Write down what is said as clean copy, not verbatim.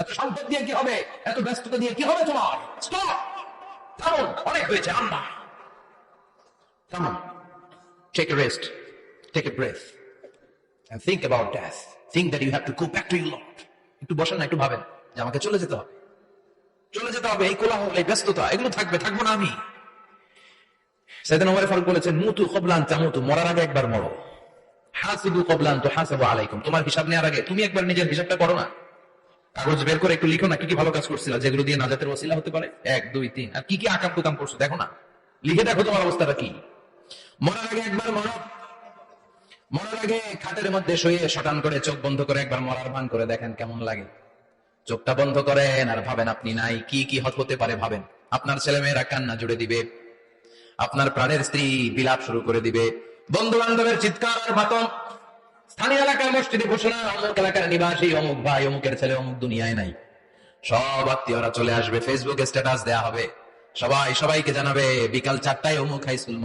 এত সম্পদ দিয়ে কি হবে, এত ব্যস্ততা দিয়ে কি হবে তোমার? স্টপ, থামুন, অনেক হয়েছে। আম্মা থামুন, take a rest, take a breath and think about death. Think that you have to go back to your Lord. একটু বসেন না, একটু ভাবেন যে আমাকে চলে যেতে হবে, চলে যেতে হবে। এই কোলাহল, এই ব্যস্ততা, এগুলো থাকবে, থাকবো না আমি। সাইয়েদনা ওমর ফারুক বলেছেন, মুতু ক্বাবলা আন তামুতু, মরার আগে একবার মরো। হাসিবু ক্বাবলা আন তুহাসাবু আলাইকুম, তোমার হিসাব নেওয়ার আগে তুমি একবার নিজের হিসাবটা করো না। কাগজ বের করে একটু লিখো না, কি কি ভালো কাজ করছিল, যেগুলো দিয়ে নাজাতের ওসিলা হতে পারে। 1 2 3, আর কি কি আকাম কুকাম করছো দেখো না, লিখে দেখো তোমার অবস্থাটা কি। মরার আগে একবার মরো। মরার আগে খাটের মধ্যে শুয়ে শটান করে চোখ বন্ধ করে একবার মরার ভান করে দেখেন কেমন লাগে। চোখটা বন্ধ করেন আর ভাবেন আপনি নাই, কি কি হতে পারে ভাবেন। আপনার ছেলেমেয়েরা কান্না জুড়ে দিবে, আপনার প্রাণের স্ত্রী বিলাপ শুরু করে দিবে, বন্ধু বান্ধবের চিৎকার আর মাতম, স্থানীয় এলাকার মসজিদে ঘোষণা, অমুক এলাকার নিবাসী অমুক ভাই, অমুকের ছেলে অমুক দুনিয়ায় নাই। সব আত্মীয়রা চলে আসবে, ফেসবুকে স্ট্যাটাস দেয়া হবে, সবাই সবাইকে জানাবে বিকাল 4টায় অমুক হাই স্কুল